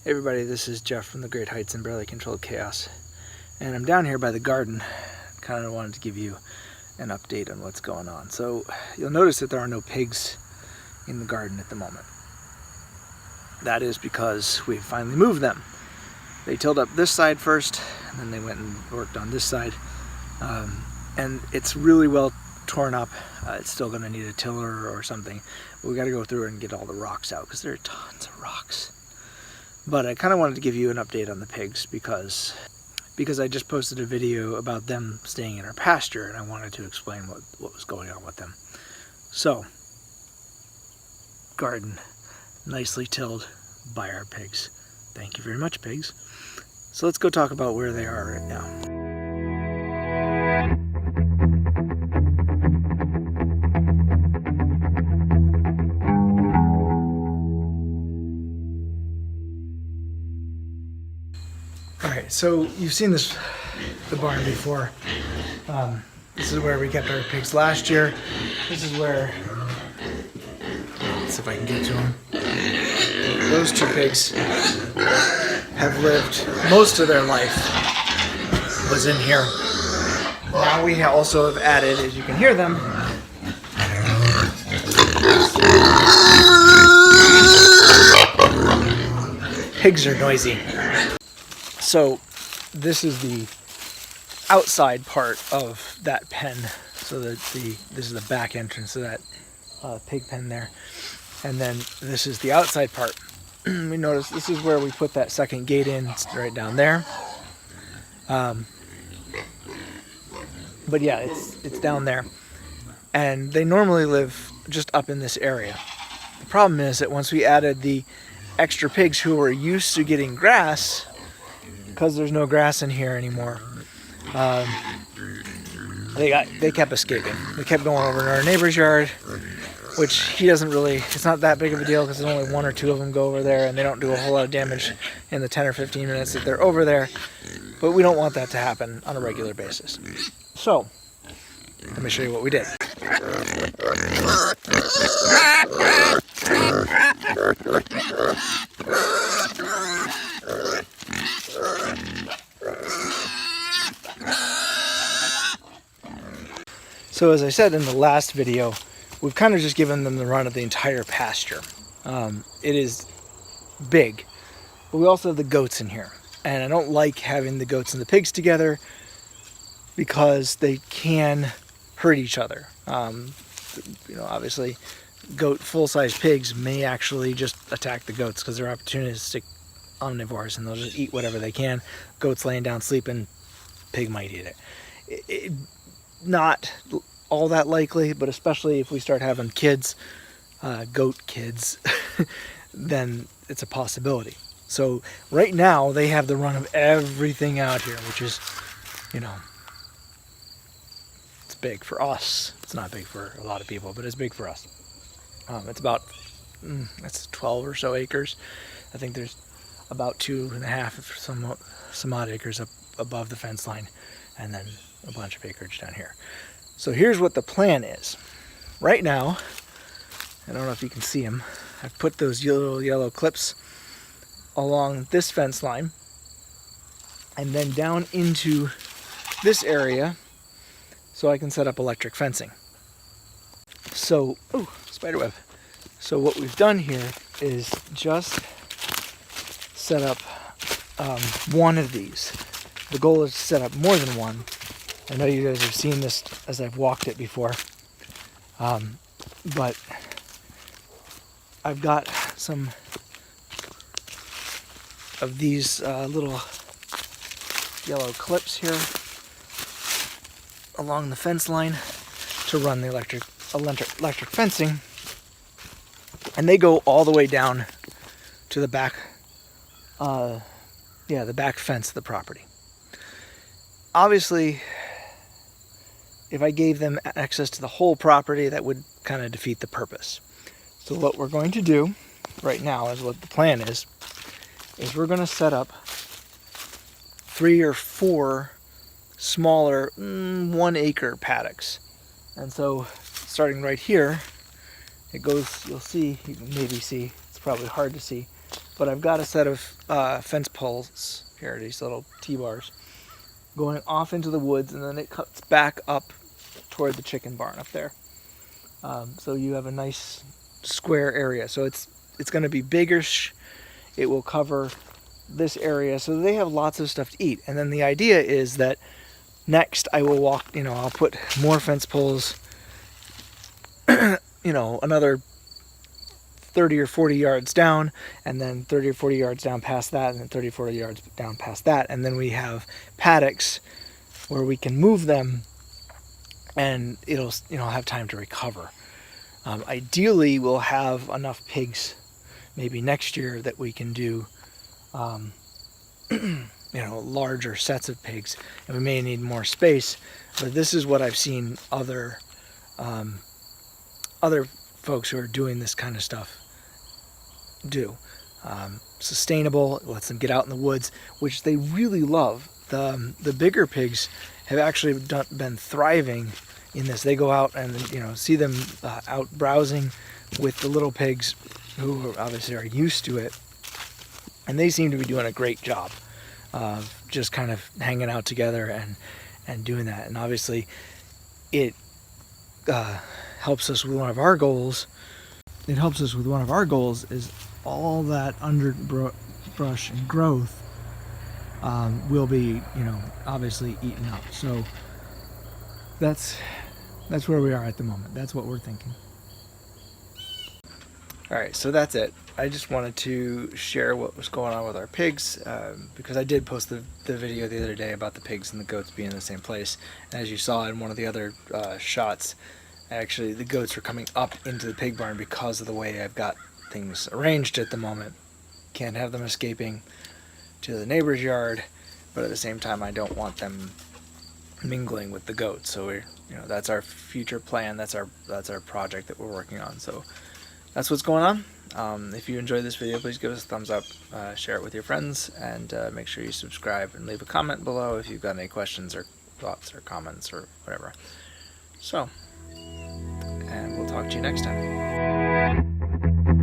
Hey everybody, this is Jeff from the Great Heights and Barely Controlled Chaos, and I'm down here by the garden. Kind of wanted to give you an update on what's going on. So you'll notice that there are no pigs in the garden at the moment. That is because we finally moved them. They tilled up this side first, and then they went and worked on this side, and it's really well torn up. It's still going to need a tiller or something, but we got to go through and get all the rocks out because there are tons of rocks. But I kind of wanted to give you an update on the pigs because I just posted a video about them staying in our pasture, and I wanted to explain what was going on with them. So, garden, nicely tilled by our pigs. Thank you very much, pigs. So let's go talk about where they are right now. Alright, so you've seen the barn before. This is where we kept our pigs last year. This is where, let's see if I can get to them. Those two pigs have lived most of their life, was in here. Now we also have added, as you can hear them, pigs are noisy. So this is the outside part of that pen. So this is the back entrance to that pig pen there. And then this is the outside part. We notice this is where we put that second gate in. It's right down there. But yeah, it's down there. And they normally live just up in this area. The problem is that once we added the extra pigs who were used to getting grass, because there's no grass in here anymore, they kept escaping. They kept going over to our neighbor's yard, which he doesn't really, it's not that big of a deal because there's only one or two of them go over there and they don't do a whole lot of damage in the 10 or 15 minutes that they're over there. But we don't want that to happen on a regular basis. So, let me show you what we did. So as I said in the last video, we've kind of just given them the run of the entire pasture. It is big, but we also have the goats in here. And I don't like having the goats and the pigs together because they can hurt each other. Obviously, full-size pigs may actually just attack the goats because they're opportunistic omnivores and they'll just eat whatever they can. Goats laying down sleeping, pig might eat it. Not all that likely, but especially if we start having kids, goat kids, then it's a possibility. So right now they have the run of everything out here, which is, it's big for us. It's not big for a lot of people, but it's big for us. It's about, that's 12 or so acres. I think there's about 2.5 some odd acres up above the fence line, and then a bunch of acreage down here. So here's what the plan is. Right now, I don't know if you can see them, I've put those little yellow clips along this fence line and then down into this area so I can set up electric fencing. So, spiderweb. So what we've done here is just set up one of these. The goal is to set up more than one. I know you guys have seen this as I've walked it before, but I've got some of these little yellow clips here along the fence line to run the electric fencing, and they go all the way down to the back, the back fence of the property. Obviously, if I gave them access to the whole property, that would kind of defeat the purpose. So what we're going to do right now is what the plan is we're going to set up 3 or 4 smaller 1 acre paddocks. And so starting right here, it goes, you can maybe see, it's probably hard to see, but I've got a set of fence poles here, these little T-bars, going off into the woods, and then it cuts back up toward the chicken barn up there. So you have a nice square area. So it's going to be bigger. It will cover this area, so they have lots of stuff to eat. And then the idea is that next I will walk, I'll put more fence poles, another 30 or 40 yards down, and then 30 or 40 yards down past that, and then 30 or 40 yards down past that. And then we have paddocks where we can move them, and it'll have time to recover. Ideally, we'll have enough pigs maybe next year that we can do larger sets of pigs, and we may need more space. But this is what I've seen other folks who are doing this kind of stuff do. Sustainable, it lets them get out in the woods, which they really love. The bigger pigs have actually been thriving in this. They go out and see them out browsing with the little pigs, who obviously are used to it, and they seem to be doing a great job of just kind of hanging out together and doing that. And obviously it helps us with one of our goals. It helps us with one of our goals is all that underbrush and growth will be, obviously eaten up. So that's where we are at the moment. That's what we're thinking. All right, so that's it. I just wanted to share what was going on with our pigs, because I did post the video the other day about the pigs and the goats being in the same place. And as you saw in one of the other shots, actually the goats are coming up into the pig barn because of the way I've got things arranged at the moment. Can't have them escaping to the neighbor's yard, but at the same time I don't want them mingling with the goats. So that's our future plan. That's our project that we're working on. So that's what's going on. If you enjoyed this video, please give us a thumbs up, share it with your friends, and make sure you subscribe and leave a comment below if you've got any questions or thoughts or comments or whatever. So, and we'll talk to you next time.